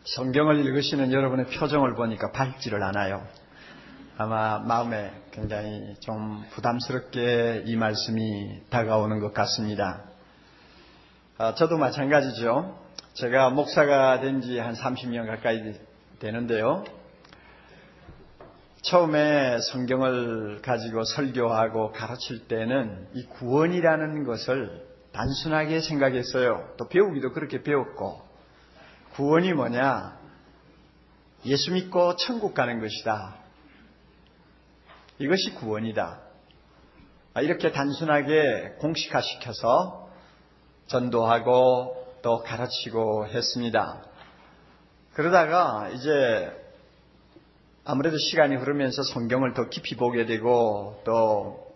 성경을 읽으시는 여러분의 표정을 보니까 밝지를 않아요. 아마 마음에 굉장히 좀 부담스럽게 이 말씀이 다가오는 것 같습니다. 저도 마찬가지죠. 제가 목사가 된 지 한 30년 가까이 되는데요. 처음에 성경을 가지고 설교하고 가르칠 때는 이 구원이라는 것을 단순하게 생각했어요. 또 배우기도 그렇게 배웠고, 구원이 뭐냐? 예수 믿고 천국 가는 것이다. 이것이 구원이다. 이렇게 단순하게 공식화시켜서 전도하고 또 가르치고 했습니다. 그러다가 이제 아무래도 시간이 흐르면서 성경을 더 깊이 보게 되고, 또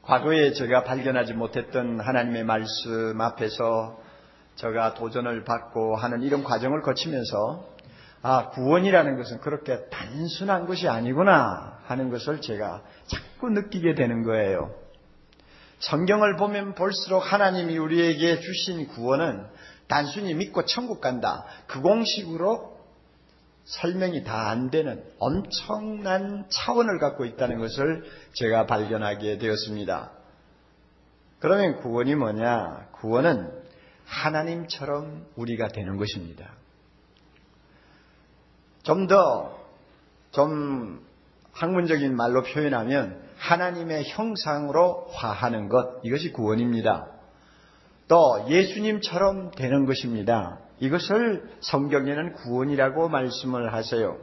과거에 제가 발견하지 못했던 하나님의 말씀 앞에서 제가 도전을 받고 하는 이런 과정을 거치면서 구원이라는 것은 그렇게 단순한 것이 아니구나 하는 것을 제가 자꾸 느끼게 되는 거예요. 성경을 보면 볼수록 하나님이 우리에게 주신 구원은 단순히 믿고 천국 간다, 그 공식으로 설명이 다 안 되는 엄청난 차원을 갖고 있다는 것을 제가 발견하게 되었습니다. 그러면 구원이 뭐냐? 구원은 하나님처럼 우리가 되는 것입니다. 좀 학문적인 말로 표현하면 하나님의 형상으로 화하는 것, 이것이 구원입니다. 또 예수님처럼 되는 것입니다. 이것을 성경에는 구원이라고 말씀을 하세요.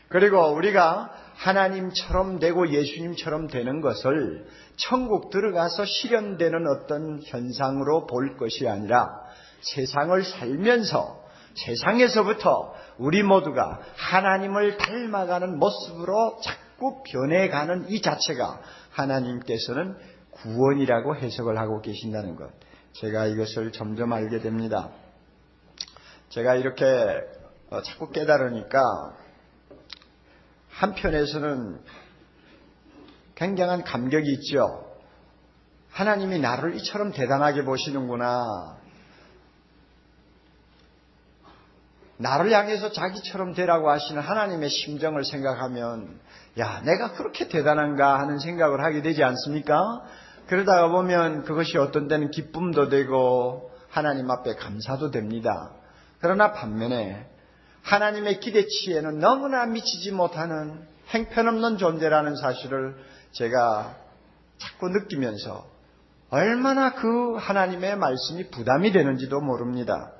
그리고 우리가 하나님처럼 되고 예수님처럼 되는 것을 천국 들어가서 실현되는 어떤 현상으로 볼 것이 아니라 세상을 살면서 세상에서부터 우리 모두가 하나님을 닮아가는 모습으로 자꾸 변해가는 이 자체가 하나님께서는 구원이라고 해석을 하고 계신다는 것, 제가 이것을 점점 알게 됩니다. 제가 이렇게 자꾸 깨달으니까 한편에서는 굉장한 감격이 있죠. 하나님이 나를 이처럼 대단하게 보시는구나. 나를 향해서 자기처럼 되라고 하시는 하나님의 심정을 생각하면, 야, 내가 그렇게 대단한가 하는 생각을 하게 되지 않습니까? 그러다가 보면 그것이 어떤 때는 기쁨도 되고 하나님 앞에 감사도 됩니다. 그러나 반면에 하나님의 기대치에는 너무나 미치지 못하는 형편없는 존재라는 사실을 제가 자꾸 느끼면서 얼마나 그 하나님의 말씀이 부담이 되는지도 모릅니다.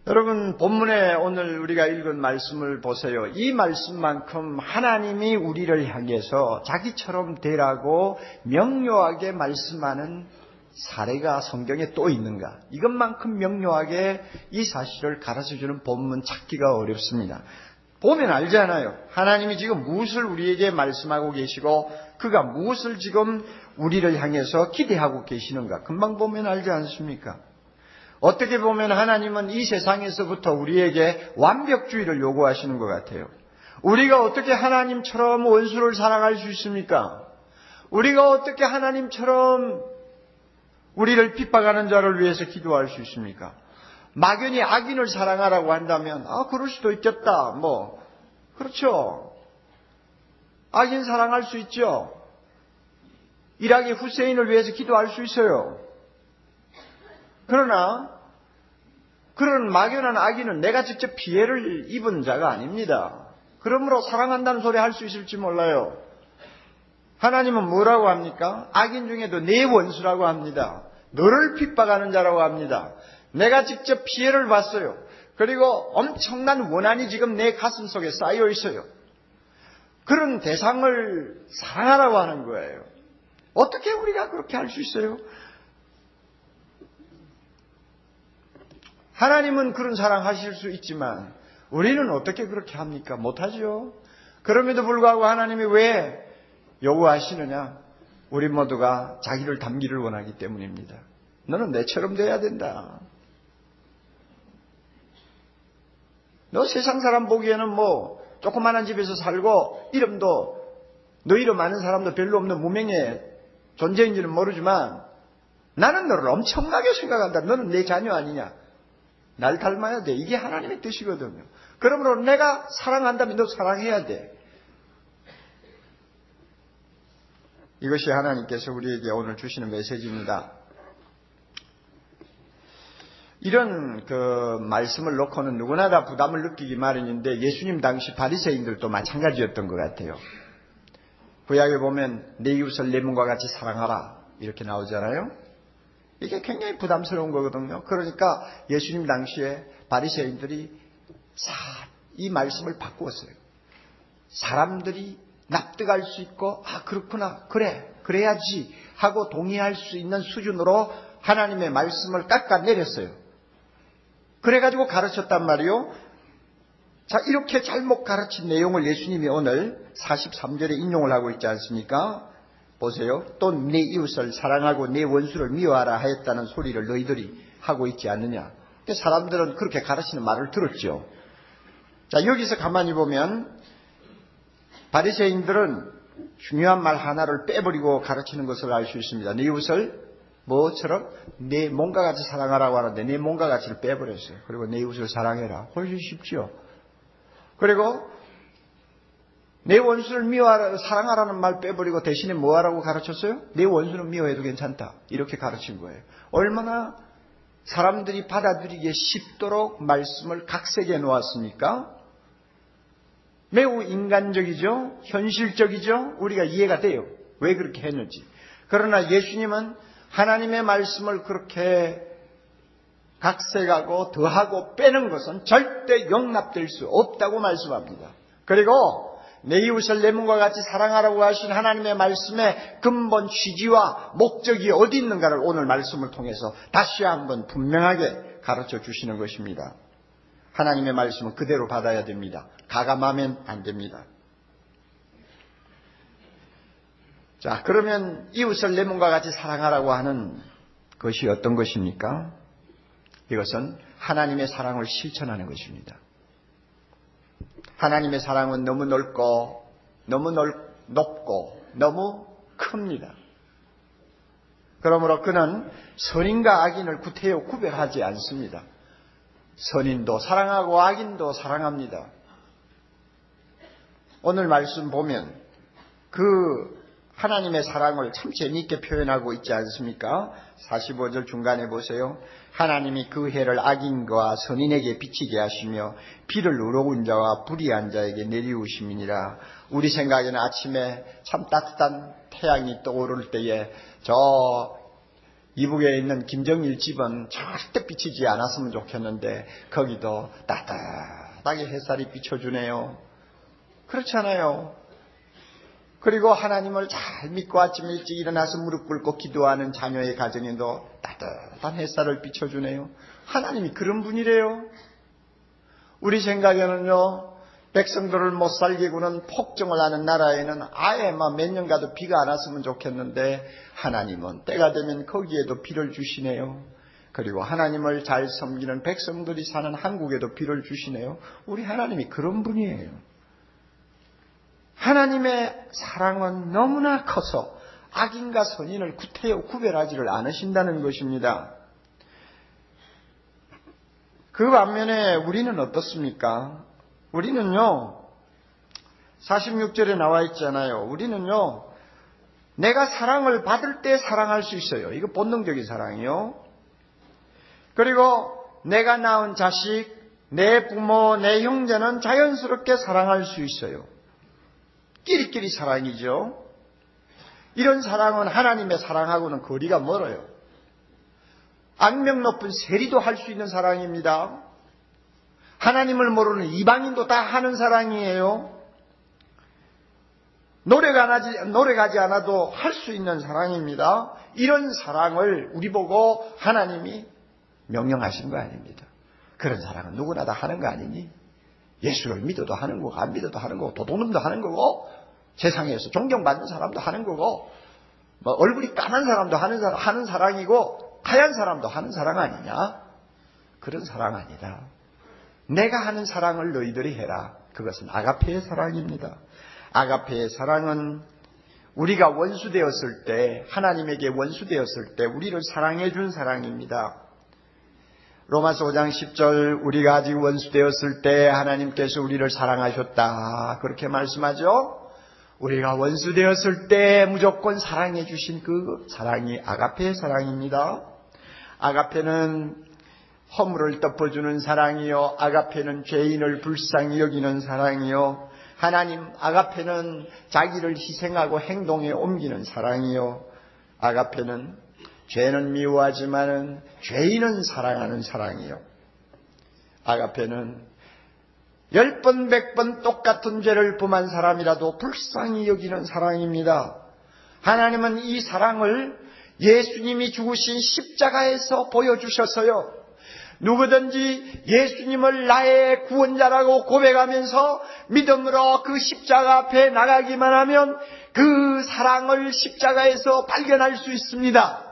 여러분, 본문에 오늘 우리가 읽은 말씀을 보세요. 이 말씀만큼 하나님이 우리를 향해서 자기처럼 되라고 명료하게 말씀하는 사례가 성경에 또 있는가? 이것만큼 명료하게 이 사실을 가르쳐주는 본문 찾기가 어렵습니다. 보면 알잖아요. 하나님이 지금 무엇을 우리에게 말씀하고 계시고 그가 무엇을 지금 우리를 향해서 기대하고 계시는가? 금방 보면 알지 않습니까? 어떻게 보면 하나님은 이 세상에서부터 우리에게 완벽주의를 요구하시는 것 같아요. 우리가 어떻게 하나님처럼 원수를 사랑할 수 있습니까? 우리가 어떻게 하나님처럼 우리를 핍박하는 자를 위해서 기도할 수 있습니까? 막연히 악인을 사랑하라고 한다면 그럴 수도 있겠다. 그렇죠. 악인 사랑할 수 있죠. 이라기 후세인을 위해서 기도할 수 있어요. 그러나 그런 막연한 악인은 내가 직접 피해를 입은 자가 아닙니다. 그러므로 사랑한다는 소리 할 수 있을지 몰라요. 하나님은 뭐라고 합니까? 악인 중에도 내 원수라고 합니다. 너를 핍박하는 자라고 합니다. 내가 직접 피해를 봤어요. 그리고 엄청난 원한이 지금 내 가슴 속에 쌓여 있어요. 그런 대상을 사랑하라고 하는 거예요. 어떻게 우리가 그렇게 할 수 있어요? 하나님은 그런 사랑하실 수 있지만 우리는 어떻게 그렇게 합니까? 못하죠. 그럼에도 불구하고 하나님이 왜 요구하시느냐? 우리 모두가 자기를 닮기를 원하기 때문입니다. 너는 내처럼 돼야 된다. 너 세상 사람 보기에는 조그만한 집에서 살고 너 이름 아는 사람도 별로 없는 무명의 존재인지는 모르지만 나는 너를 엄청나게 생각한다. 너는 내 자녀 아니냐? 날 닮아야 돼. 이게 하나님의 뜻이거든요. 그러므로 내가 사랑한다면 너 사랑해야 돼. 이것이 하나님께서 우리에게 오늘 주시는 메시지입니다. 이런 말씀을 놓고는 누구나 다 부담을 느끼기 마련인데 예수님 당시 바리새인들도 마찬가지였던 것 같아요. 구약에 보면 내 이웃을 내 몸과 같이 사랑하라 이렇게 나오잖아요. 이게 굉장히 부담스러운 거거든요. 그러니까 예수님 당시에 바리새인들이 이 말씀을 바꾸었어요. 사람들이 납득할 수 있고 그렇구나 그래야지 하고 동의할 수 있는 수준으로 하나님의 말씀을 깎아내렸어요. 그래가지고 가르쳤단 말이요. 자, 이렇게 잘못 가르친 내용을 예수님이 오늘 43절에 인용을 하고 있지 않습니까? 보세요. 또 내 이웃을 사랑하고 내 원수를 미워하라 하였다는 소리를 너희들이 하고 있지 않느냐. 사람들은 그렇게 가르치는 말을 들었죠. 자, 여기서 가만히 보면 바리새인들은 중요한 말 하나를 빼버리고 가르치는 것을 알 수 있습니다. 내 이웃을 뭐처럼 내 몸과 같이 사랑하라고 하는데 내 몸과 같이를 빼버렸어요. 그리고 내 이웃을 사랑해라. 훨씬 쉽죠. 그리고 내 원수를 미워하라, 사랑하라는 말 빼버리고 대신에 뭐하라고 가르쳤어요? 내 원수는 미워해도 괜찮다. 이렇게 가르친 거예요. 얼마나 사람들이 받아들이기에 쉽도록 말씀을 각색해 놓았습니까? 매우 인간적이죠. 현실적이죠. 우리가 이해가 돼요. 왜 그렇게 했는지. 그러나 예수님은 하나님의 말씀을 그렇게 각색하고 더하고 빼는 것은 절대 용납될 수 없다고 말씀합니다. 그리고 내 이웃을 내 몸과 같이 사랑하라고 하신 하나님의 말씀의 근본 취지와 목적이 어디 있는가를 오늘 말씀을 통해서 다시 한번 분명하게 가르쳐 주시는 것입니다. 하나님의 말씀은 그대로 받아야 됩니다. 가감하면 안 됩니다. 자, 그러면 이웃을 내 몸과 같이 사랑하라고 하는 것이 어떤 것입니까? 이것은 하나님의 사랑을 실천하는 것입니다. 하나님의 사랑은 너무 넓고 너무 높고 너무 큽니다. 그러므로 그는 선인과 악인을 구태여 구별하지 않습니다. 선인도 사랑하고 악인도 사랑합니다. 오늘 말씀 보면 그 하나님의 사랑을 참 재미있게 표현하고 있지 않습니까? 45절 중간에 보세요. 하나님이 그 해를 악인과 선인에게 비치게 하시며 비를 의로운 자와 불의한 자에게 내리우심이니라. 우리 생각에는 아침에 참 따뜻한 태양이 떠오를 때에 저 이북에 있는 김정일 집은 절대 비치지 않았으면 좋겠는데 거기도 따뜻하게 햇살이 비춰주네요. 그렇잖아요. 그리고 하나님을 잘 믿고 아침 일찍 일어나서 무릎 꿇고 기도하는 자녀의 가정에도 따뜻한 햇살을 비춰주네요. 하나님이 그런 분이래요. 우리 생각에는요, 백성들을 못 살게 구는 폭정을 하는 나라에는 아예 몇 년 가도 비가 안 왔으면 좋겠는데 하나님은 때가 되면 거기에도 비를 주시네요. 그리고 하나님을 잘 섬기는 백성들이 사는 한국에도 비를 주시네요. 우리 하나님이 그런 분이에요. 하나님의 사랑은 너무나 커서 악인과 선인을 구태여 구별하지를 않으신다는 것입니다. 그 반면에 우리는 어떻습니까? 우리는요, 46절에 나와 있잖아요. 우리는요, 내가 사랑을 받을 때 사랑할 수 있어요. 이거 본능적인 사랑이요. 그리고 내가 낳은 자식, 내 부모, 내 형제는 자연스럽게 사랑할 수 있어요. 끼리끼리 사랑이죠. 이런 사랑은 하나님의 사랑하고는 거리가 멀어요. 악명 높은 세리도 할 수 있는 사랑입니다. 하나님을 모르는 이방인도 다 하는 사랑이에요. 노래가지 않아도 할 수 있는 사랑입니다. 이런 사랑을 우리 보고 하나님이 명령하신 거 아닙니다. 그런 사랑은 누구나 다 하는 거 아니니? 예수를 믿어도 하는 거고 안 믿어도 하는 거고 도둑놈도 하는 거고 세상에서 존경받는 사람도 하는 거고 얼굴이 까만 사람도 하는 사랑이고 하얀 사람도 하는 사랑 아니냐? 그런 사랑 아니다. 내가 하는 사랑을 너희들이 해라. 그것은 아가페의 사랑입니다. 아가페의 사랑은 우리가 원수되었을 때, 하나님에게 원수되었을 때 우리를 사랑해 준 사랑입니다. 로마서 5장 10절 우리가 아직 원수 되었을 때 하나님께서 우리를 사랑하셨다 그렇게 말씀하죠. 우리가 원수 되었을 때 무조건 사랑해 주신 그 사랑이 아가페의 사랑입니다. 아가페는 허물을 덮어주는 사랑이요, 아가페는 죄인을 불쌍히 여기는 사랑이요, 하나님 아가페는 자기를 희생하고 행동에 옮기는 사랑이요, 아가페는 죄는 미워하지만은 죄인은 사랑하는 사랑이요, 아가페는 10번 100번 똑같은 죄를 범한 사람이라도 불쌍히 여기는 사랑입니다. 하나님은 이 사랑을 예수님이 죽으신 십자가에서 보여주셨어요. 누구든지 예수님을 나의 구원자라고 고백하면서 믿음으로 그 십자가 앞에 나가기만 하면 그 사랑을 십자가에서 발견할 수 있습니다.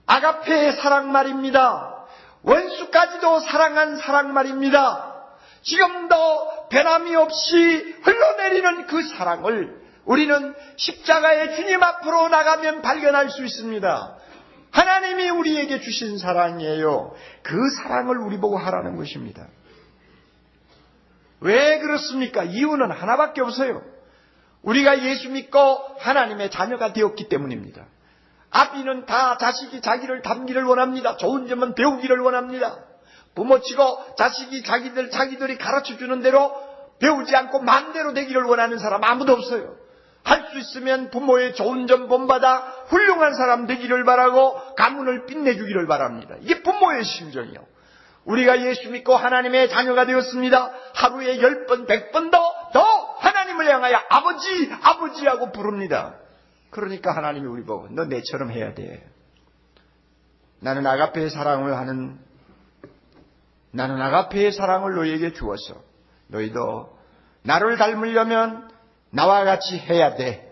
아가페의 사랑 말입니다. 원수까지도 사랑한 사랑 말입니다. 지금도 변함이 없이 흘러내리는 그 사랑을 우리는 십자가의 주님 앞으로 나가면 발견할 수 있습니다. 하나님이 우리에게 주신 사랑이에요. 그 사랑을 우리 보고 하라는 것입니다. 왜 그렇습니까? 이유는 하나밖에 없어요. 우리가 예수 믿고 하나님의 자녀가 되었기 때문입니다. 아비는 다 자식이 자기를 닮기를 원합니다. 좋은 점은 배우기를 원합니다. 부모치고 자식이 자기들이 가르쳐주는 대로 배우지 않고 마음대로 되기를 원하는 사람 아무도 없어요. 할 수 있으면 부모의 좋은 점 본받아 훌륭한 사람 되기를 바라고 가문을 빛내주기를 바랍니다. 이게 부모의 심정이요. 우리가 예수 믿고 하나님의 자녀가 되었습니다. 하루에 10번 100번 더 하나님을 향하여 아버지 아버지하고 부릅니다. 그러니까 하나님이 우리 보고 너 내처럼 해야 돼. 나는 아가페의 사랑을 너희에게 주었어. 너희도 나를 닮으려면 나와 같이 해야 돼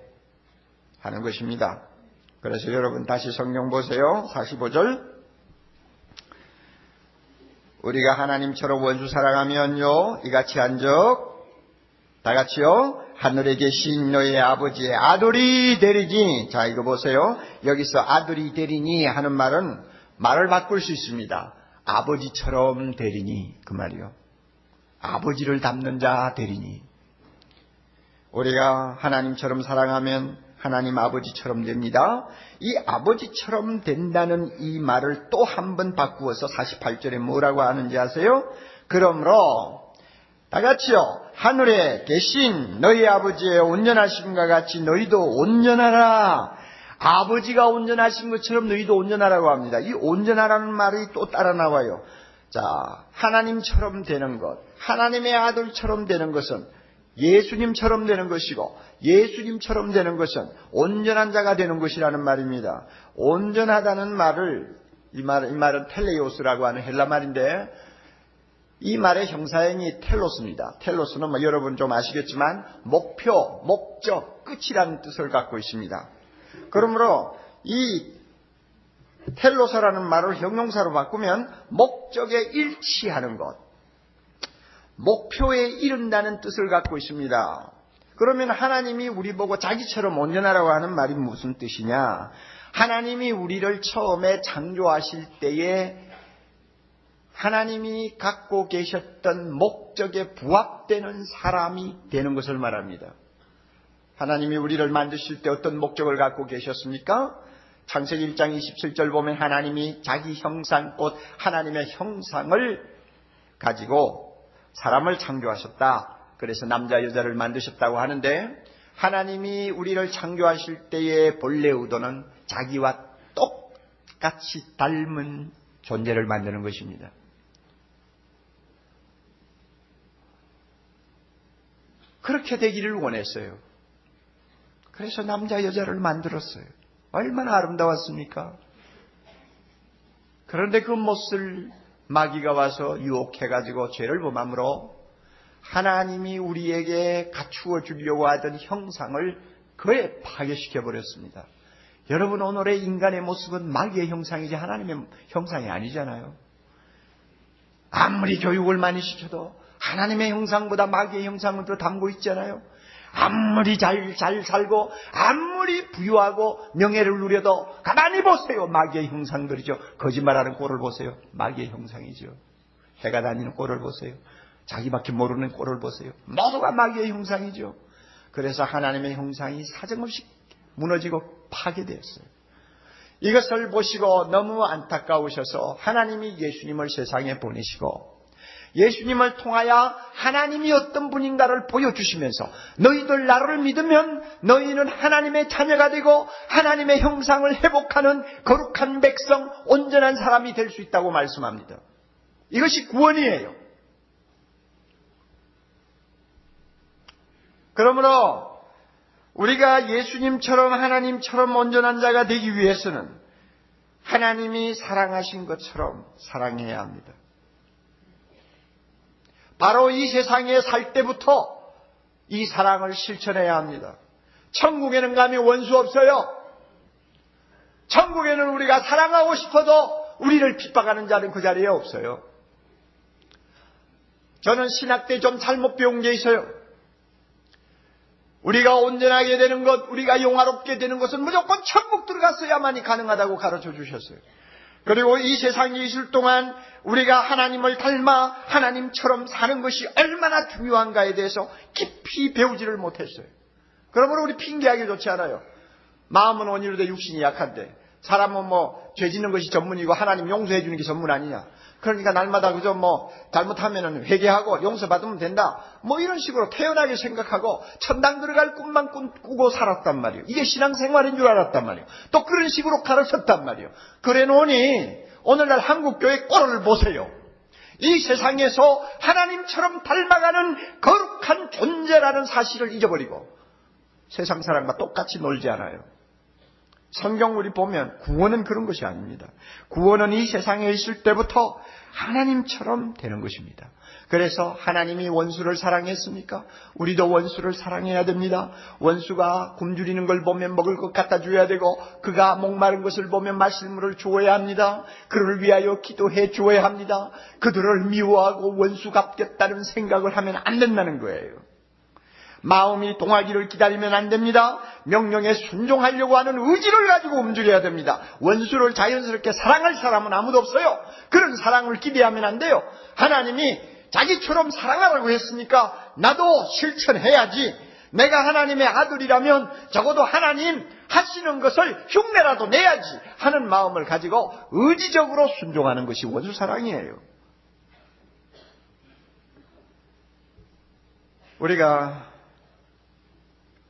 하는 것입니다. 그래서 여러분 다시 성경 보세요. 45절 우리가 하나님처럼 원수 사랑하면요 이같이 한즉 다같이요 하늘에 계신 너희 아버지의 아들이 되리니. 자 이거 보세요. 여기서 아들이 되리니 하는 말은 말을 바꿀 수 있습니다. 아버지처럼 되리니 그 말이요. 아버지를 닮는 자 되리니. 우리가 하나님처럼 사랑하면 하나님 아버지처럼 됩니다. 이 아버지처럼 된다는 이 말을 또 한 번 바꾸어서 48절에 뭐라고 하는지 아세요? 그러므로 다같이요 하늘에 계신 너희 아버지의 온전하심과 같이 너희도 온전하라. 아버지가 온전하신 것처럼 너희도 온전하라고 합니다. 이 온전하라는 말이 또 따라 나와요. 자, 하나님처럼 되는 것, 하나님의 아들처럼 되는 것은 예수님처럼 되는 것이고, 예수님처럼 되는 것은 온전한 자가 되는 것이라는 말입니다. 온전하다는 말을 이 말은 텔레오스라고 하는 헬라 말인데 이 말의 형사형이 텔로스입니다. 텔로스는 뭐 여러분 좀 아시겠지만 목표, 목적, 끝이라는 뜻을 갖고 있습니다. 그러므로 이 텔로서라는 말을 형용사로 바꾸면 목적에 일치하는 것, 목표에 이른다는 뜻을 갖고 있습니다. 그러면 하나님이 우리 보고 자기처럼 온전하라고 하는 말이 무슨 뜻이냐? 하나님이 우리를 처음에 창조하실 때에 하나님이 갖고 계셨던 목적에 부합되는 사람이 되는 것을 말합니다. 하나님이 우리를 만드실 때 어떤 목적을 갖고 계셨습니까? 창세기 1장 27절 보면 하나님이 자기 형상, 곧 하나님의 형상을 가지고 사람을 창조하셨다. 그래서 남자 여자를 만드셨다고 하는데 하나님이 우리를 창조하실 때의 본래 의도는 자기와 똑같이 닮은 존재를 만드는 것입니다. 그렇게 되기를 원했어요. 그래서 남자 여자를 만들었어요. 얼마나 아름다웠습니까? 그런데 그 못을 마귀가 와서 유혹해가지고 죄를 범함으로 하나님이 우리에게 갖추어 주려고 하던 형상을 그에 파괴시켜버렸습니다. 여러분, 오늘의 인간의 모습은 마귀의 형상이지 하나님의 형상이 아니잖아요. 아무리 교육을 많이 시켜도 하나님의 형상보다 마귀의 형상을 더 담고 있잖아요. 아무리 잘 살고 아무리 부유하고 명예를 누려도 가만히 보세요. 마귀의 형상들이죠. 거짓말하는 꼴을 보세요. 마귀의 형상이죠. 해가 다니는 꼴을 보세요. 자기밖에 모르는 꼴을 보세요. 모두가 마귀의 형상이죠. 그래서 하나님의 형상이 사정없이 무너지고 파괴되었어요. 이것을 보시고 너무 안타까우셔서 하나님이 예수님을 세상에 보내시고 예수님을 통하여 하나님이 어떤 분인가를 보여주시면서 너희들 나를 믿으면 너희는 하나님의 자녀가 되고 하나님의 형상을 회복하는 거룩한 백성, 온전한 사람이 될 수 있다고 말씀합니다. 이것이 구원이에요. 그러므로 우리가 예수님처럼 하나님처럼 온전한 자가 되기 위해서는 하나님이 사랑하신 것처럼 사랑해야 합니다. 바로 이 세상에 살 때부터 이 사랑을 실천해야 합니다. 천국에는 가면 원수 없어요. 천국에는 우리가 사랑하고 싶어도 우리를 핍박하는 자는 그 자리에 없어요. 저는 신학 때 좀 잘못 배운 게 있어요. 우리가 온전하게 되는 것, 우리가 영화롭게 되는 것은 무조건 천국 들어갔어야만이 가능하다고 가르쳐 주셨어요. 그리고 이 세상에 있을 동안 우리가 하나님을 닮아 하나님처럼 사는 것이 얼마나 중요한가에 대해서 깊이 배우지를 못했어요. 그러므로 우리 핑계하기 좋지 않아요. 마음은 온유로되 육신이 약한데 사람은 죄 짓는 것이 전문이고 하나님 용서해 주는 게 전문 아니냐. 그러니까 날마다 그저 잘못하면 회개하고 용서받으면 된다. 이런 식으로 태연하게 생각하고 천당 들어갈 꿈만 꾸고 살았단 말이에요. 이게 신앙생활인 줄 알았단 말이에요. 또 그런 식으로 가르쳤단 말이에요. 그래 놓으니 오늘날 한국교회 꼴을 보세요. 이 세상에서 하나님처럼 닮아가는 거룩한 존재라는 사실을 잊어버리고 세상 사람과 똑같이 놀지 않아요. 성경 우리 보면 구원은 그런 것이 아닙니다. 구원은 이 세상에 있을 때부터 하나님처럼 되는 것입니다. 그래서 하나님이 원수를 사랑했습니까? 우리도 원수를 사랑해야 됩니다. 원수가 굶주리는 걸 보면 먹을 것 갖다 줘야 되고 그가 목마른 것을 보면 마실 물을 주어야 합니다. 그를 위하여 기도해 주어야 합니다. 그들을 미워하고 원수 갚겠다는 생각을 하면 안 된다는 거예요. 마음이 동하기를 기다리면 안 됩니다. 명령에 순종하려고 하는 의지를 가지고 움직여야 됩니다. 원수를 자연스럽게 사랑할 사람은 아무도 없어요. 그런 사랑을 기대하면 안 돼요. 하나님이 자기처럼 사랑하라고 했으니까 나도 실천해야지. 내가 하나님의 아들이라면 적어도 하나님 하시는 것을 흉내라도 내야지 하는 마음을 가지고 의지적으로 순종하는 것이 원수 사랑이에요. 우리가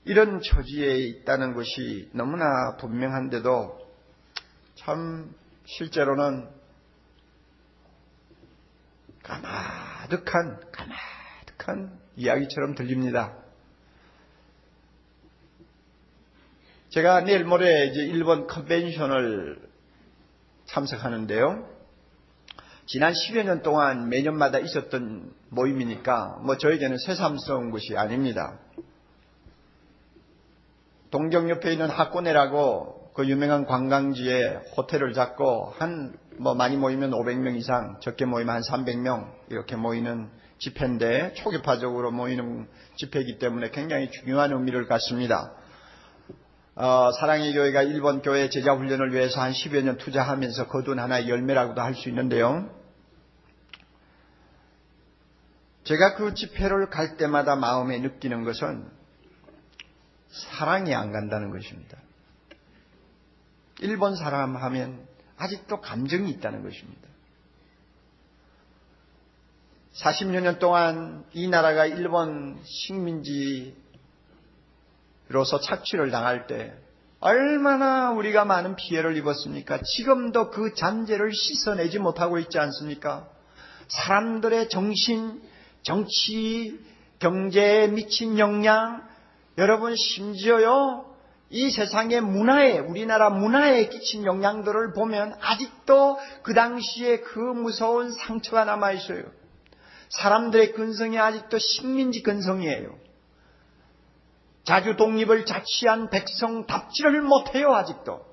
이런 처지에 있다는 것이 너무나 분명한데도 참 실제로는 가마득한 이야기처럼 들립니다. 제가 내일 모레 일본 컨벤션을 참석하는데요. 지난 10여 년 동안 매년마다 있었던 모임이니까 저에게는 새삼스러운 것이 아닙니다. 동경 옆에 있는 하코네라고 그 유명한 관광지에 호텔을 잡고 많이 모이면 500명 이상, 적게 모이면 한 300명 이렇게 모이는 집회인데 초계파적으로 모이는 집회이기 때문에 굉장히 중요한 의미를 갖습니다. 사랑의 교회가 일본 교회 제자 훈련을 위해서 한 10여 년 투자하면서 거둔 하나의 열매라고도 할 수 있는데요. 제가 그 집회를 갈 때마다 마음에 느끼는 것은 사랑이 안 간다는 것입니다. 일본 사람 하면 아직도 감정이 있다는 것입니다. 40여 년 동안 이 나라가 일본 식민지로서 착취를 당할 때 얼마나 우리가 많은 피해를 입었습니까? 지금도 그 잔재를 씻어내지 못하고 있지 않습니까? 사람들의 정신, 정치, 경제에 미친 영향, 여러분 심지어요 이 세상의 문화에, 우리나라 문화에 끼친 영향들을 보면 아직도 그 당시에 그 무서운 상처가 남아있어요. 사람들의 근성이 아직도 식민지 근성이에요. 자주 독립을 자취한 백성답지를 못해요. 아직도.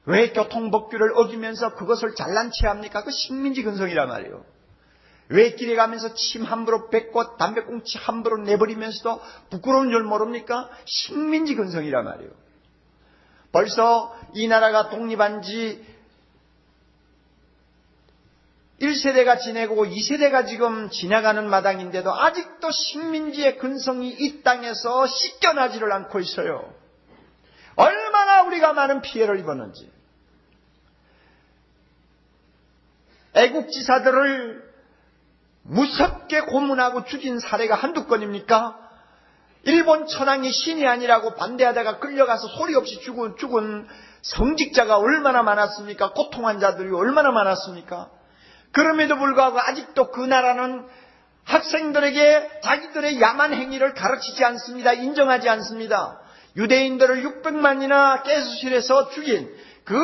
왜 교통법규를 어기면서 그것을 잘난 체합니까? 그 식민지 근성이란 말이에요. 외길에 가면서 침 함부로 뱉고 담배꽁치 함부로 내버리면서도 부끄러운 줄 모릅니까? 식민지 근성이란 말이에요. 벌써 이 나라가 독립한 지 1세대가 지내고 2세대가 지금 지나가는 마당인데도 아직도 식민지의 근성이 이 땅에서 씻겨나지를 않고 있어요. 얼마나 우리가 많은 피해를 입었는지. 애국지사들을 무섭게 고문하고 죽인 사례가 한두 건입니까? 일본 천황이 신이 아니라고 반대하다가 끌려가서 소리 없이 죽은 성직자가 얼마나 많았습니까? 고통한 자들이 얼마나 많았습니까? 그럼에도 불구하고 아직도 그 나라는 학생들에게 자기들의 야만 행위를 가르치지 않습니다. 인정하지 않습니다. 유대인들을 600만이나 가스실에서 죽인 그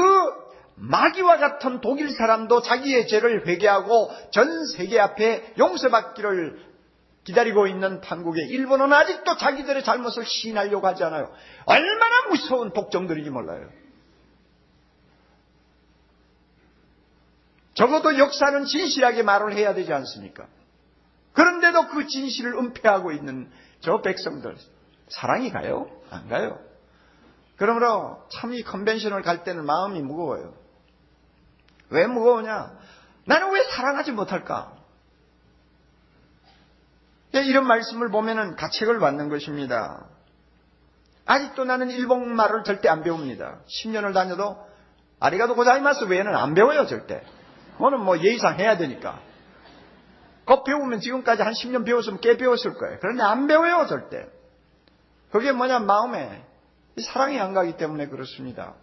마귀와 같은 독일 사람도 자기의 죄를 회개하고 전 세계 앞에 용서받기를 기다리고 있는 판국에 일본은 아직도 자기들의 잘못을 시인하려고 하지 않아요. 얼마나 무서운 독정들인지 몰라요. 적어도 역사는 진실하게 말을 해야 되지 않습니까? 그런데도 그 진실을 은폐하고 있는 저 백성들 사랑이 가요? 안 가요? 그러므로 참 이 컨벤션을 갈 때는 마음이 무거워요. 왜 무거우냐? 나는 왜 사랑하지 못할까? 이런 말씀을 보면은 가책을 받는 것입니다. 아직도 나는 일본말을 절대 안 배웁니다. 10년을 다녀도 아리가토 고자이마스 외에는 안 배워요, 절대. 그거는 뭐 예의상 해야 되니까. 그거 배우면 지금까지 한 10년 배웠으면 꽤 배웠을 거예요. 그런데 안 배워요, 절대. 그게 뭐냐, 마음에 사랑이 안 가기 때문에 그렇습니다.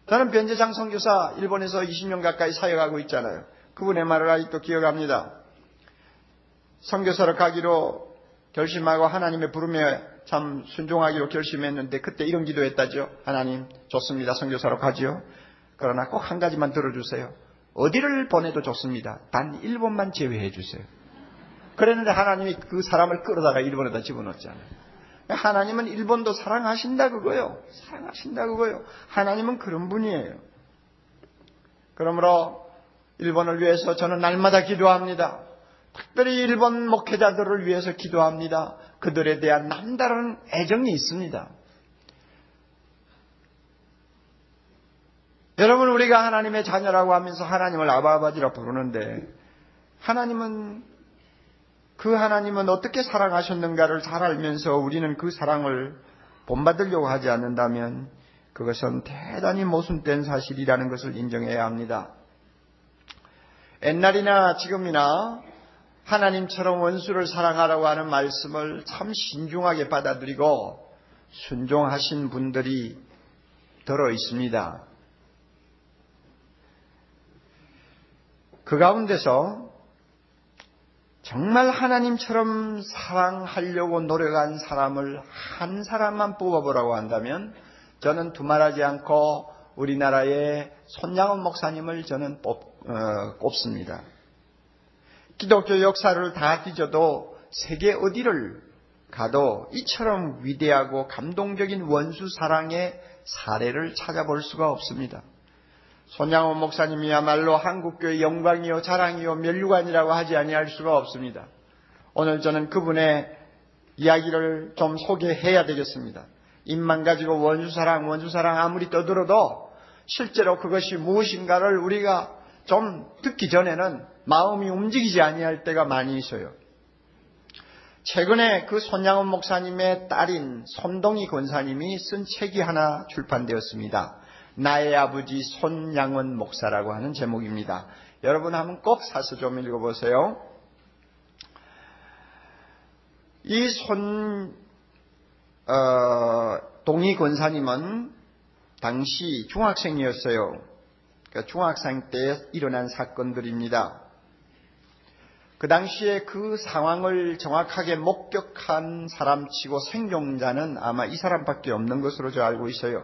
저는 변재장 선교사 일본에서 20년 가까이 사역하고 있잖아요. 그분의 말을 아직도 기억합니다. 선교사로 가기로 결심하고 하나님의 부름에 참 순종하기로 결심했는데 그때 이런 기도했다죠. 하나님 좋습니다. 선교사로 가지요. 그러나 꼭 한 가지만 들어주세요. 어디를 보내도 좋습니다. 단 일본만 제외해 주세요. 그랬는데 하나님이 그 사람을 끌어다가 일본에다 집어넣었잖아요. 하나님은 일본도 사랑하신다 그거요. 사랑하신다 그거요. 하나님은 그런 분이에요. 그러므로 일본을 위해서 저는 날마다 기도합니다. 특별히 일본 목회자들을 위해서 기도합니다. 그들에 대한 남다른 애정이 있습니다. 여러분, 우리가 하나님의 자녀라고 하면서 하나님을 아바아버지라 부르는데 그 하나님은 어떻게 사랑하셨는가를 잘 알면서 우리는 그 사랑을 본받으려고 하지 않는다면 그것은 대단히 모순된 사실이라는 것을 인정해야 합니다. 옛날이나 지금이나 하나님처럼 원수를 사랑하라고 하는 말씀을 참 신중하게 받아들이고 순종하신 분들이 들어 있습니다. 그 가운데서 정말 하나님처럼 사랑하려고 노력한 사람을 한 사람만 뽑아보라고 한다면 저는 두말하지 않고 우리나라의 손양원 목사님을 저는 꼽습니다. 기독교 역사를 다 뒤져도 세계 어디를 가도 이처럼 위대하고 감동적인 원수 사랑의 사례를 찾아볼 수가 없습니다. 손양원 목사님이야말로 한국교의 영광이요 자랑이요 면류관이라고 하지 아니할 수가 없습니다. 오늘 저는 그분의 이야기를 좀 소개해야 되겠습니다. 입만 가지고 원수사랑 아무리 떠들어도 실제로 그것이 무엇인가를 우리가 좀 듣기 전에는 마음이 움직이지 아니할 때가 많이 있어요. 최근에 그 손양원 목사님의 딸인 손동희 권사님이 쓴 책이 하나 출판되었습니다. 나의 아버지 손양원 목사라고 하는 제목입니다. 여러분 한번 꼭 사서 좀 읽어보세요. 이 동희 권사님은 당시 중학생이었어요. 그러니까 중학생 때 일어난 사건들입니다. 그 당시에 그 상황을 정확하게 목격한 사람치고 생존자는 아마 이 사람밖에 없는 것으로 저 알고 있어요.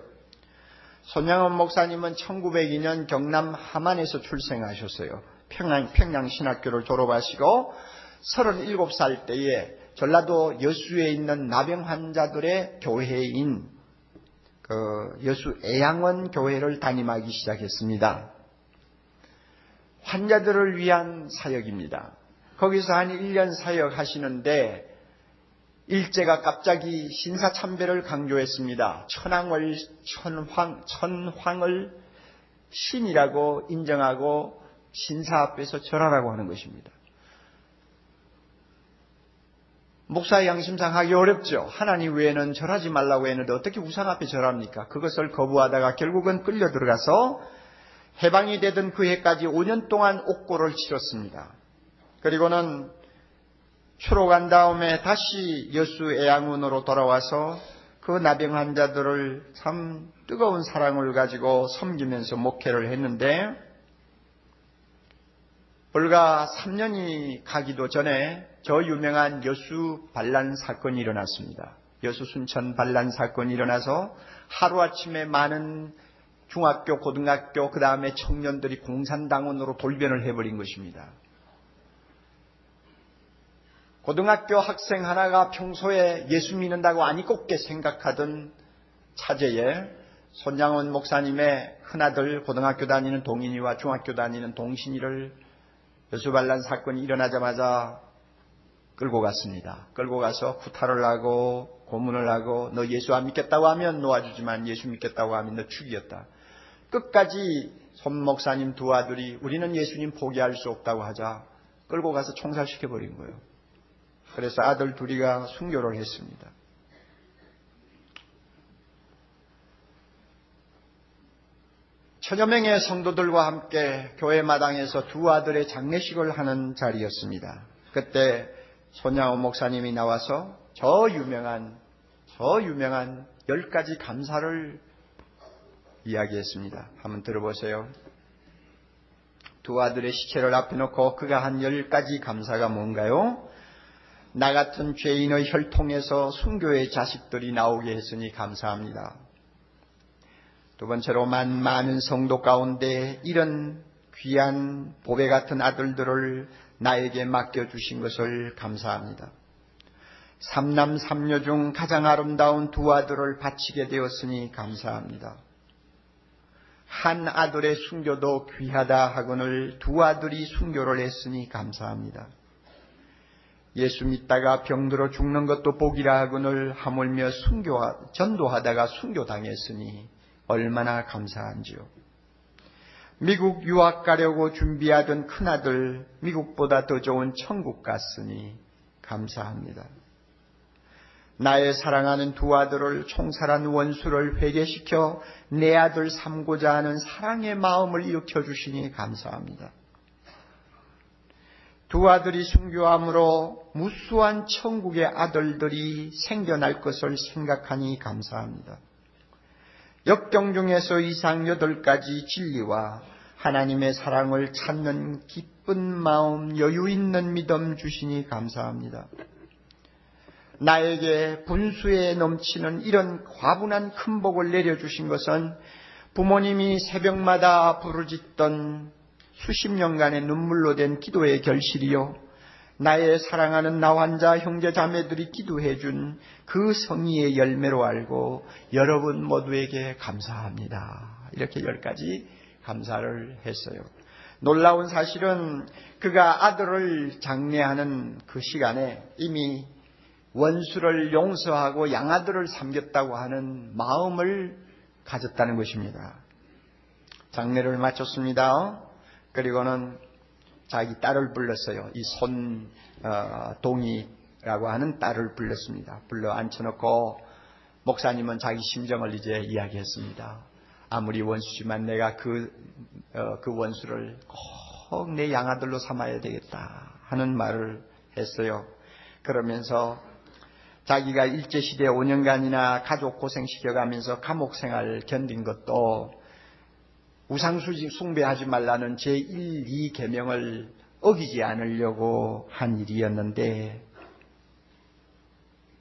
손양원 목사님은 1902년 경남 함안에서 출생하셨어요. 평양신학교를 졸업하시고 37살 때에 전라도 여수에 있는 나병 환자들의 교회인 여수 애양원 교회를 담임하기 시작했습니다. 환자들을 위한 사역입니다. 거기서 한 1년 사역하시는데 일제가 갑자기 신사참배를 강조했습니다. 천황을 신이라고 인정하고 신사 앞에서 절하라고 하는 것입니다. 목사의 양심상 하기 어렵죠. 하나님 외에는 절하지 말라고 했는데 어떻게 우상 앞에 절합니까? 그것을 거부하다가 결국은 끌려 들어가서 해방이 되던 그 해까지 5년 동안 옥고를 치렀습니다. 그리고는 추록한 다음에 다시 여수 애양원으로 돌아와서 그 나병 환자들을 참 뜨거운 사랑을 가지고 섬기면서 목회를 했는데 불과 3년이 가기도 전에 저 유명한 여수 반란 사건이 일어났습니다. 여수 순천 반란 사건이 일어나서 하루아침에 많은 중학교, 고등학교, 그 다음에 청년들이 공산당원으로 돌변을 해버린 것입니다. 고등학교 학생 하나가 평소에 예수 믿는다고 아니 곱게 생각하던 차제에 손양원 목사님의 큰아들 고등학교 다니는 동인이와 중학교 다니는 동신이를 여수반란 사건이 일어나자마자 끌고 갔습니다. 끌고 가서 구타를 하고 고문을 하고 너 예수 안 믿겠다고 하면 놓아주지만 예수 믿겠다고 하면 너 죽이겠다. 끝까지 손 목사님 두 아들이 우리는 예수님 포기할 수 없다고 하자 끌고 가서 총살시켜버린 거예요. 그래서 아들 둘이가 순교를 했습니다. 천여 명의 성도들과 함께 교회 마당에서 두 아들의 장례식을 하는 자리였습니다. 그때 손양호 목사님이 나와서 저 유명한 10가지 감사를 이야기했습니다. 한번 들어보세요. 두 아들의 시체를 앞에 놓고 그가 한 10가지 감사가 뭔가요? 나 같은 죄인의 혈통에서 순교의 자식들이 나오게 했으니 감사합니다. 두 번째로 많은 성도 가운데 이런 귀한 보배 같은 아들들을 나에게 맡겨주신 것을 감사합니다. 3남 3녀 중 가장 아름다운 두 아들을 바치게 되었으니 감사합니다. 한 아들의 순교도 귀하다 하거늘 두 아들이 순교를 했으니 감사합니다. 예수 믿다가 병들어 죽는 것도 복이라 하거늘 하물며 전도하다가 순교당했으니 얼마나 감사한지요. 미국 유학 가려고 준비하던 큰아들 미국보다 더 좋은 천국 갔으니 감사합니다. 나의 사랑하는 두 아들을 총살한 원수를 회개시켜 내 아들 삼고자 하는 사랑의 마음을 일으켜 주시니 감사합니다. 두 아들이 순교함으로 무수한 천국의 아들들이 생겨날 것을 생각하니 감사합니다. 역경 중에서 이상 8가지 진리와 하나님의 사랑을 찾는 기쁜 마음, 여유 있는 믿음 주시니 감사합니다. 나에게 분수에 넘치는 이런 과분한 큰 복을 내려주신 것은 부모님이 새벽마다 부르짖던 수십 년간의 눈물로 된 기도의 결실이요, 나의 사랑하는 나 환자 형제 자매들이 기도해준 그 성의의 열매로 알고 여러분 모두에게 감사합니다. 이렇게 10가지 감사를 했어요. 놀라운 사실은 그가 아들을 장례하는 그 시간에 이미 원수를 용서하고 양아들을 섬겼다고 하는 마음을 가졌다는 것입니다. 장례를 마쳤습니다. 그리고는 자기 딸을 불렀어요. 이 손동이라고 하는 딸을 불렀습니다. 불러 앉혀놓고 목사님은 자기 심정을 이제 이야기했습니다. 아무리 원수지만 내가 그 원수를 꼭 내 양아들로 삼아야 되겠다 하는 말을 했어요. 그러면서 자기가 일제시대 5년간이나 가족 고생시켜가면서 감옥생활을 견딘 것도 우상수직 숭배하지 말라는 제1, 2계명을 어기지 않으려고 한 일이었는데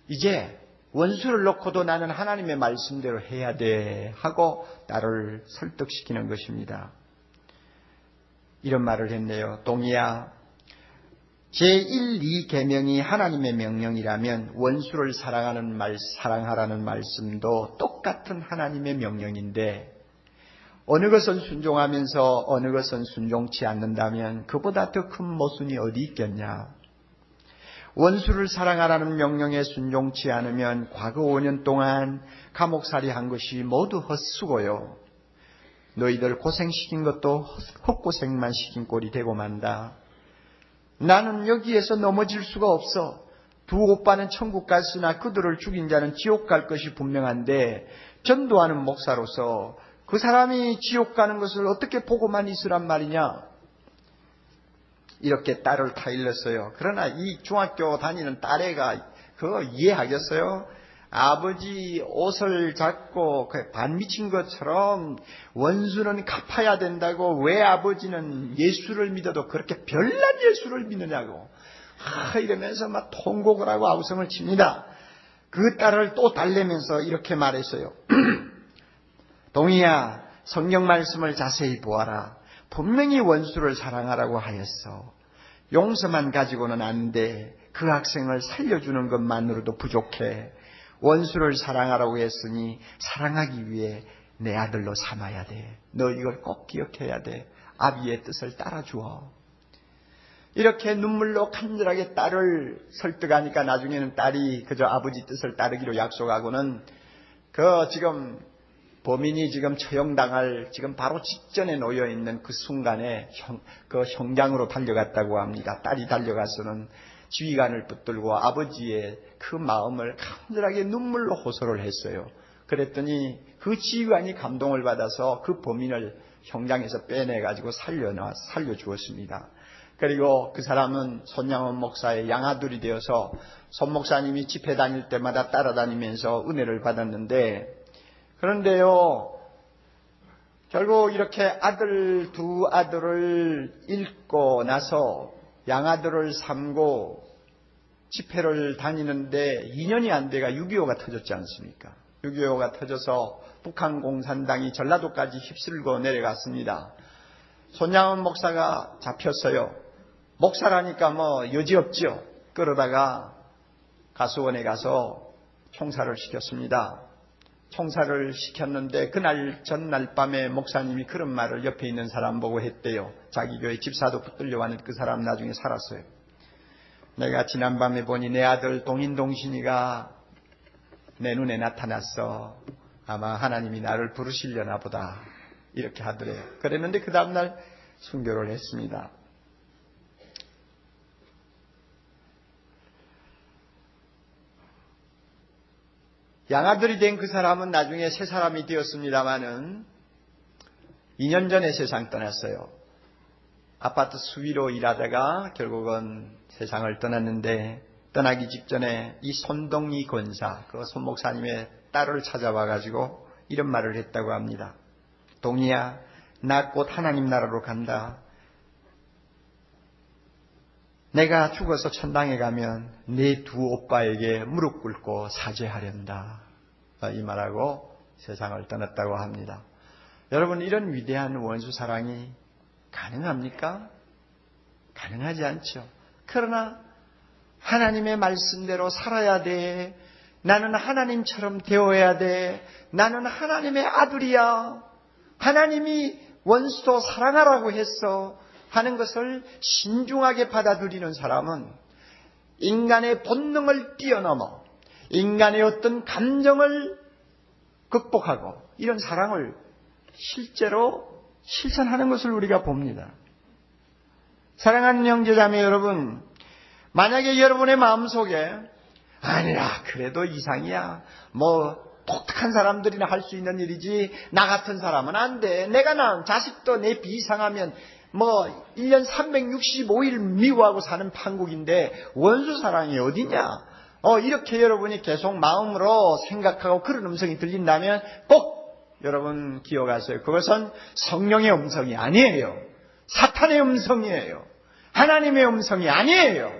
이제 원수를 놓고도 나는 하나님의 말씀대로 해야 돼 하고 딸을 설득시키는 것입니다. 이런 말을 했네요. 동이야, 제1, 2계명이 하나님의 명령이라면 원수를 사랑하라는 말씀도 똑같은 하나님의 명령인데 어느 것은 순종하면서 어느 것은 순종치 않는다면 그보다 더 큰 모순이 어디 있겠냐. 원수를 사랑하라는 명령에 순종치 않으면 과거 5년 동안 감옥살이 한 것이 모두 헛수고요. 너희들 고생시킨 것도 헛고생만 시킨 꼴이 되고 만다. 나는 여기에서 넘어질 수가 없어. 두 오빠는 천국 갔으나 그들을 죽인 자는 지옥 갈 것이 분명한데 전도하는 목사로서 그 사람이 지옥 가는 것을 어떻게 보고만 있으란 말이냐. 이렇게 딸을 타일렀어요. 그러나 이 중학교 다니는 딸애가 그거 이해하겠어요? 아버지 옷을 잡고 반 미친 것처럼 원수는 갚아야 된다고, 왜 아버지는 예수를 믿어도 그렇게 별난 예수를 믿느냐고 이러면서 막 통곡을 하고 아우성을 칩니다. 그 딸을 또 달래면서 이렇게 말했어요. 동희야, 성경 말씀을 자세히 보아라. 분명히 원수를 사랑하라고 하였어. 용서만 가지고는 안 돼. 그 학생을 살려주는 것만으로도 부족해. 원수를 사랑하라고 했으니 사랑하기 위해 내 아들로 삼아야 돼. 너 이걸 꼭 기억해야 돼. 아비의 뜻을 따라주어. 이렇게 눈물로 간절하게 딸을 설득하니까 나중에는 딸이 그저 아버지 뜻을 따르기로 약속하고는 지금 범인이 지금 처형당할 지금 바로 직전에 놓여 있는 그 순간에 형장으로 달려갔다고 합니다. 딸이 달려가서는 지휘관을 붙들고 아버지의 그 마음을 간절하게 눈물로 호소를 했어요. 그랬더니 그 지휘관이 감동을 받아서 그 범인을 형장에서 빼내가지고 살려주었습니다. 그리고 그 사람은 손양원 목사의 양아들이 되어서 손 목사님이 집회 다닐 때마다 따라다니면서 은혜를 받았는데, 그런데요, 결국 이렇게 두 아들을 잃고 나서 양아들을 삼고 집회를 다니는데 2년이 안 돼가 6.25가 터졌지 않습니까? 6.25가 터져서 북한 공산당이 전라도까지 휩쓸고 내려갔습니다. 손양원 목사가 잡혔어요. 목사라니까 여지없죠. 그러다가 가수원에 가서 총살을 시켰습니다. 총살을 시켰는데 그날 전날 밤에 목사님이 그런 말을 옆에 있는 사람 보고 했대요. 자기 교회 집사도 붙들려왔는데 그 사람 나중에 살았어요. 내가 지난밤에 보니 내 아들 동인동신이가 내 눈에 나타났어. 아마 하나님이 나를 부르시려나 보다. 이렇게 하더래요. 그랬는데 그 다음날 순교를 했습니다. 양아들이 된 그 사람은 나중에 새 사람이 되었습니다마는 2년 전에 세상 떠났어요. 아파트 수위로 일하다가 결국은 세상을 떠났는데, 떠나기 직전에 이 손동희 권사, 그 손 목사님의 딸을 찾아와가지고 이런 말을 했다고 합니다. 동희야, 나 곧 하나님 나라로 간다. 내가 죽어서 천당에 가면 네 두 오빠에게 무릎 꿇고 사죄하련다. 이 말하고 세상을 떠났다고 합니다. 여러분, 이런 위대한 원수 사랑이 가능합니까? 가능하지 않죠. 그러나 하나님의 말씀대로 살아야 돼. 나는 하나님처럼 되어야 돼. 나는 하나님의 아들이야. 하나님이 원수도 사랑하라고 했어. 하는 것을 신중하게 받아들이는 사람은 인간의 본능을 뛰어넘어 인간의 어떤 감정을 극복하고 이런 사랑을 실제로 실천하는 것을 우리가 봅니다. 사랑하는 형제자매 여러분, 만약에 여러분의 마음속에 아니라 그래도 이상이야, 독특한 사람들이나 할 수 있는 일이지 나 같은 사람은 안 돼, 내가 낳은 자식도 내 비상하면 1년 365일 미워하고 사는 판국인데 원수 사랑이 어디냐, 이렇게 여러분이 계속 마음으로 생각하고 그런 음성이 들린다면 꼭 여러분 기억하세요. 그것은 성령의 음성이 아니에요. 사탄의 음성이에요. 하나님의 음성이 아니에요.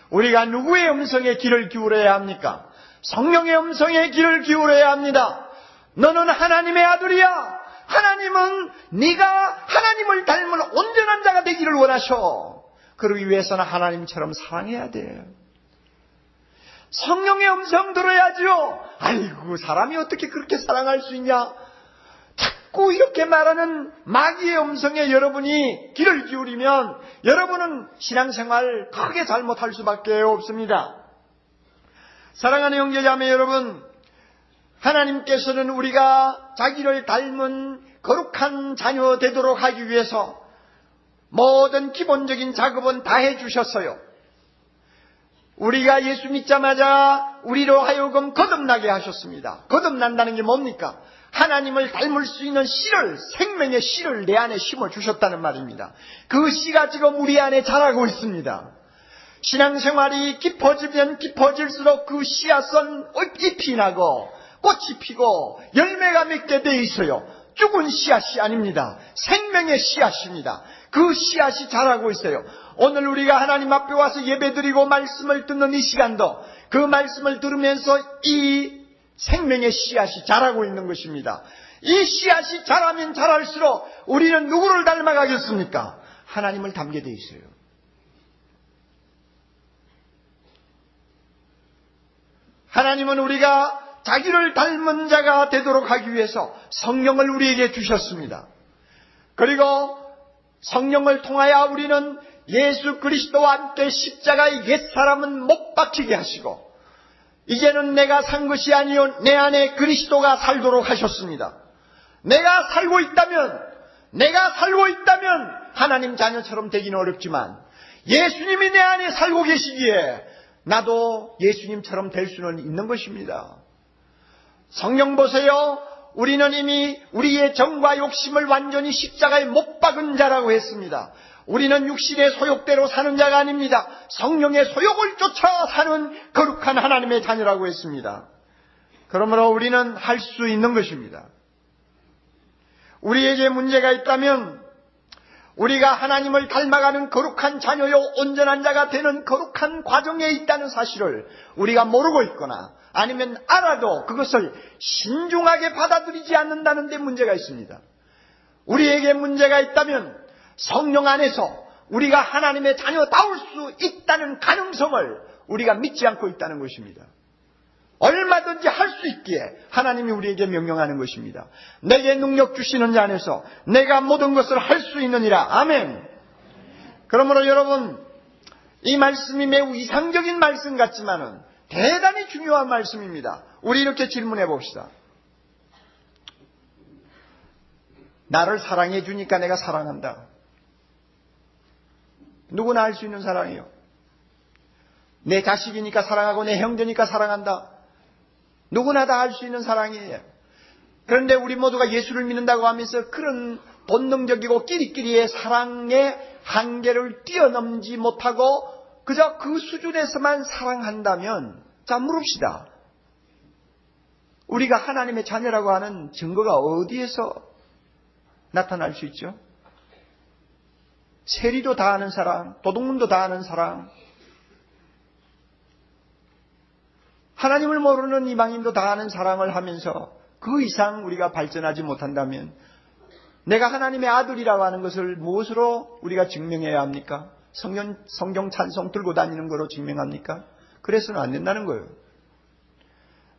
우리가 누구의 음성에 귀를 기울여야 합니까? 성령의 음성에 귀를 기울여야 합니다. 너는 하나님의 아들이야. 하나님은 네가 하나님을 닮은 온전한 자가 되기를 원하셔. 그러기 위해서는 하나님처럼 사랑해야 돼요. 성령의 음성 들어야죠. 아이고, 사람이 어떻게 그렇게 사랑할 수 있냐? 자꾸 이렇게 말하는 마귀의 음성에 여러분이 귀를 기울이면 여러분은 신앙생활 크게 잘못할 수밖에 없습니다. 사랑하는 형제자매 여러분, 하나님께서는 우리가 자기를 닮은 거룩한 자녀 되도록 하기 위해서 모든 기본적인 작업은 다 해주셨어요. 우리가 예수 믿자마자 우리로 하여금 거듭나게 하셨습니다. 거듭난다는 게 뭡니까? 하나님을 닮을 수 있는 씨를, 생명의 씨를 내 안에 심어주셨다는 말입니다. 그 씨가 지금 우리 안에 자라고 있습니다. 신앙생활이 깊어지면 깊어질수록 그 씨앗은 잎이 나고 꽃이 피고 열매가 맺게 돼 있어요. 죽은 씨앗이 아닙니다. 생명의 씨앗입니다. 그 씨앗이 자라고 있어요. 오늘 우리가 하나님 앞에 와서 예배드리고 말씀을 듣는 이 시간도 그 말씀을 들으면서 이 생명의 씨앗이 자라고 있는 것입니다. 이 씨앗이 자라면 자랄수록 우리는 누구를 닮아가겠습니까? 하나님을 닮게 돼 있어요. 하나님은 우리가 자기를 닮은 자가 되도록 하기 위해서 성령을 우리에게 주셨습니다. 그리고 성령을 통하여 우리는 예수 그리스도와 함께 십자가의 옛사람은 못 박히게 하시고 이제는 내가 산 것이 아니요 내 안에 그리스도가 살도록 하셨습니다. 내가 살고 있다면 하나님 자녀처럼 되기는 어렵지만 예수님이 내 안에 살고 계시기에 나도 예수님처럼 될 수는 있는 것입니다. 성령 보세요. 우리는 이미 우리의 정과 욕심을 완전히 십자가에 못 박은 자라고 했습니다. 우리는 육신의 소욕대로 사는 자가 아닙니다. 성령의 소욕을 쫓아 사는 거룩한 하나님의 자녀라고 했습니다. 그러므로 우리는 할 수 있는 것입니다. 우리에게 문제가 있다면 우리가 하나님을 닮아가는 거룩한 자녀요 온전한 자가 되는 거룩한 과정에 있다는 사실을 우리가 모르고 있거나 아니면 알아도 그것을 신중하게 받아들이지 않는다는 데 문제가 있습니다. 우리에게 문제가 있다면 성령 안에서 우리가 하나님의 자녀다울 수 있다는 가능성을 우리가 믿지 않고 있다는 것입니다. 얼마든지 할 수 있기에 하나님이 우리에게 명령하는 것입니다. 내게 능력 주시는 자 안에서 내가 모든 것을 할 수 있느니라. 아멘. 그러므로 여러분, 이 말씀이 매우 이상적인 말씀 같지만은 대단히 중요한 말씀입니다. 우리 이렇게 질문해 봅시다. 나를 사랑해 주니까 내가 사랑한다. 누구나 할 수 있는 사랑이에요. 내 자식이니까 사랑하고 내 형제니까 사랑한다. 누구나 다 할 수 있는 사랑이에요. 그런데 우리 모두가 예수를 믿는다고 하면서 그런 본능적이고 끼리끼리의 사랑의 한계를 뛰어넘지 못하고 그저 그 수준에서만 사랑한다면, 자, 물읍시다. 우리가 하나님의 자녀라고 하는 증거가 어디에서 나타날 수 있죠? 세리도 다 하는 사랑, 도둑놈도 다 하는 사랑, 하나님을 모르는 이방인도 다 하는 사랑을 하면서 그 이상 우리가 발전하지 못한다면 내가 하나님의 아들이라고 하는 것을 무엇으로 우리가 증명해야 합니까? 성경 찬송 들고 다니는 거로 증명합니까? 그래서는 안 된다는 거예요.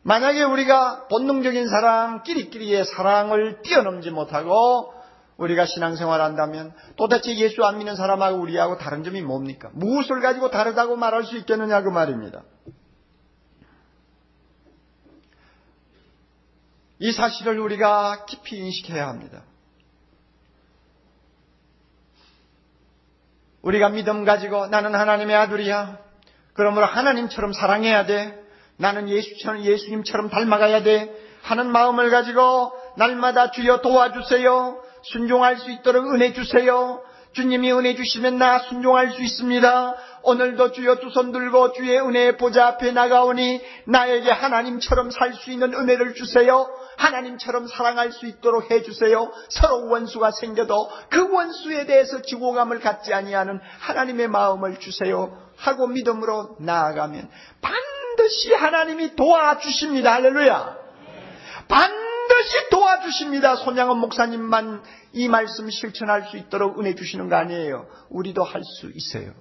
만약에 우리가 본능적인 사랑, 끼리끼리의 사랑을 뛰어넘지 못하고 우리가 신앙생활을 한다면 도대체 예수 안 믿는 사람하고 우리하고 다른 점이 뭡니까? 무엇을 가지고 다르다고 말할 수 있겠느냐 그 말입니다. 이 사실을 우리가 깊이 인식해야 합니다. 우리가 믿음 가지고 나는 하나님의 아들이야. 그러므로 하나님처럼 사랑해야 돼. 나는 예수님처럼 닮아가야 돼. 하는 마음을 가지고 날마다 주여 도와주세요. 순종할 수 있도록 은혜 주세요. 주님이 은혜 주시면 나 순종할 수 있습니다. 오늘도 주여 두 손 들고 주의 은혜의 보좌 앞에 나가오니 나에게 하나님처럼 살 수 있는 은혜를 주세요. 하나님처럼 사랑할 수 있도록 해주세요. 서로 원수가 생겨도 그 원수에 대해서 증오감을 갖지 아니하는 하나님의 마음을 주세요 하고 믿음으로 나아가면 반드시 하나님이 도와주십니다. 할렐루야. 반드시 도와주십니다. 손양원 목사님만 이 말씀 실천할 수 있도록 은혜 주시는 거 아니에요. 우리도 할 수 있어요.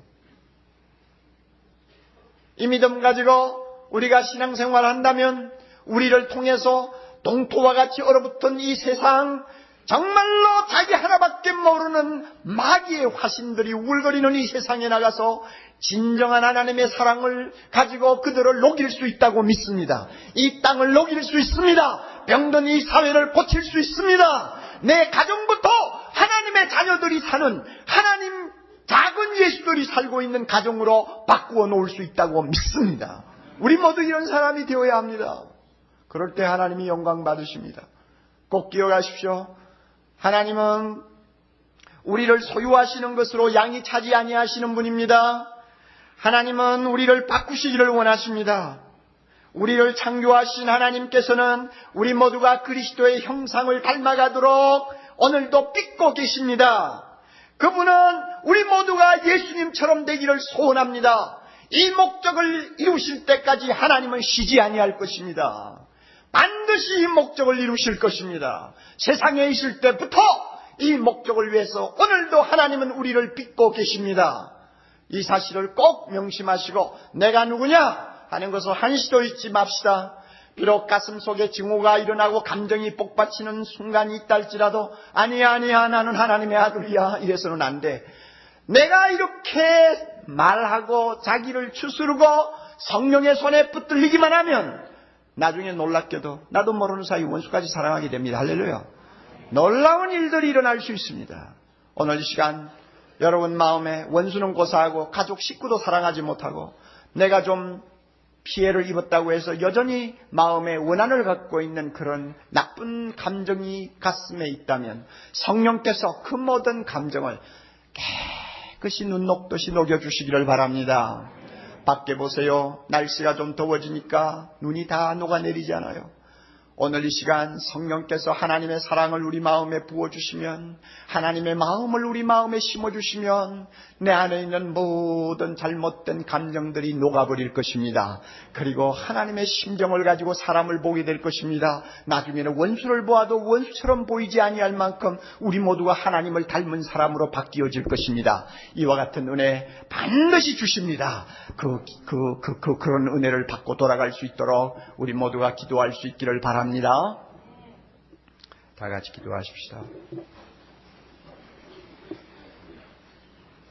이 믿음 가지고 우리가 신앙생활을 한다면 우리를 통해서 동토와 같이 얼어붙은 이 세상, 정말로 자기 하나밖에 모르는 마귀의 화신들이 우글거리는 이 세상에 나가서 진정한 하나님의 사랑을 가지고 그들을 녹일 수 있다고 믿습니다. 이 땅을 녹일 수 있습니다. 병든 이 사회를 고칠 수 있습니다. 내 가정부터 하나님의 자녀들이 사는, 하나님 작은 예수들이 살고 있는 가정으로 바꾸어 놓을 수 있다고 믿습니다. 우리 모두 이런 사람이 되어야 합니다. 그럴 때 하나님이 영광 받으십니다. 꼭 기억하십시오. 하나님은 우리를 소유하시는 것으로 양이 차지 아니하시는 분입니다. 하나님은 우리를 바꾸시기를 원하십니다. 우리를 창조하신 하나님께서는 우리 모두가 그리스도의 형상을 닮아가도록 오늘도 빚고 계십니다. 그분은 우리 모두가 예수님처럼 되기를 소원합니다. 이 목적을 이루실 때까지 하나님은 쉬지 아니할 것입니다. 반드시 이 목적을 이루실 것입니다. 세상에 있을 때부터 이 목적을 위해서 오늘도 하나님은 우리를 빚고 계십니다. 이 사실을 꼭 명심하시고 내가 누구냐 하는 것을 한시도 잊지 맙시다. 비록 가슴속에 증오가 일어나고 감정이 복받치는 순간이 있다 할지라도 아니야 나는 하나님의 아들이야 이래서는 안 돼. 내가 이렇게 말하고 자기를 추스르고 성령의 손에 붙들리기만 하면 나중에 놀랍게도 나도 모르는 사이 원수까지 사랑하게 됩니다. 할렐루야. 놀라운 일들이 일어날 수 있습니다. 오늘 이 시간 여러분 마음에 원수는 고사하고 가족 식구도 사랑하지 못하고 내가 좀 피해를 입었다고 해서 여전히 마음에 원한을 갖고 있는 그런 나쁜 감정이 가슴에 있다면 성령께서 그 모든 감정을 깨끗이 눈 녹듯이 녹여주시기를 바랍니다. 밖에 보세요. 날씨가 좀 더워지니까 눈이 다 녹아내리잖아요. 오늘 이 시간 성령께서 하나님의 사랑을 우리 마음에 부어주시면, 하나님의 마음을 우리 마음에 심어주시면 내 안에 있는 모든 잘못된 감정들이 녹아버릴 것입니다. 그리고 하나님의 심정을 가지고 사람을 보게 될 것입니다. 나중에는 원수를 보아도 원수처럼 보이지 아니할 만큼 우리 모두가 하나님을 닮은 사람으로 바뀌어질 것입니다. 이와 같은 은혜 반드시 주십니다. 그런 은혜를 받고 돌아갈 수 있도록 우리 모두가 기도할 수 있기를 바랍니다. 다 같이 기도하십시다.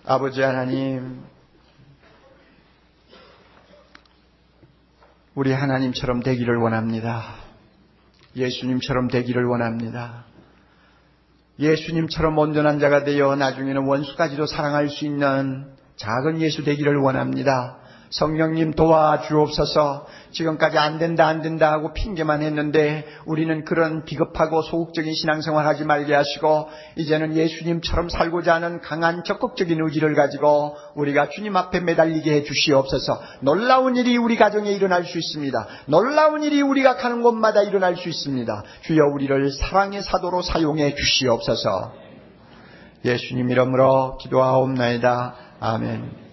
아버지 하나님, 우리 하나님처럼 되기를 원합니다. 예수님처럼 되기를 원합니다. 예수님처럼 온전한 자가 되어 나중에는 원수까지도 사랑할 수 있는 작은 예수 되기를 원합니다. 성령님 도와주옵소서. 지금까지 안 된다 하고 핑계만 했는데 우리는 그런 비겁하고 소극적인 신앙생활 하지 말게 하시고 이제는 예수님처럼 살고자 하는 강한 적극적인 의지를 가지고 우리가 주님 앞에 매달리게 해 주시옵소서. 놀라운 일이 우리 가정에 일어날 수 있습니다. 놀라운 일이 우리가 가는 곳마다 일어날 수 있습니다. 주여 우리를 사랑의 사도로 사용해 주시옵소서. 예수님 이름으로 기도하옵나이다. 아멘.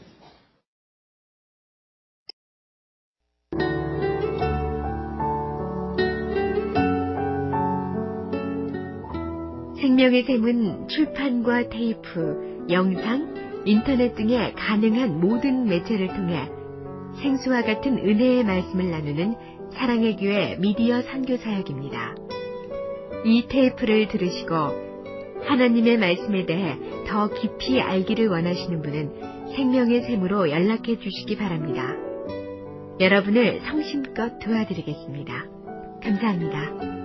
생명의 샘은 출판과 테이프, 영상, 인터넷 등의 가능한 모든 매체를 통해 생수와 같은 은혜의 말씀을 나누는 사랑의 교회 미디어 선교사역입니다. 이 테이프를 들으시고 하나님의 말씀에 대해 더 깊이 알기를 원하시는 분은 생명의 샘으로 연락해 주시기 바랍니다. 여러분을 성심껏 도와드리겠습니다. 감사합니다.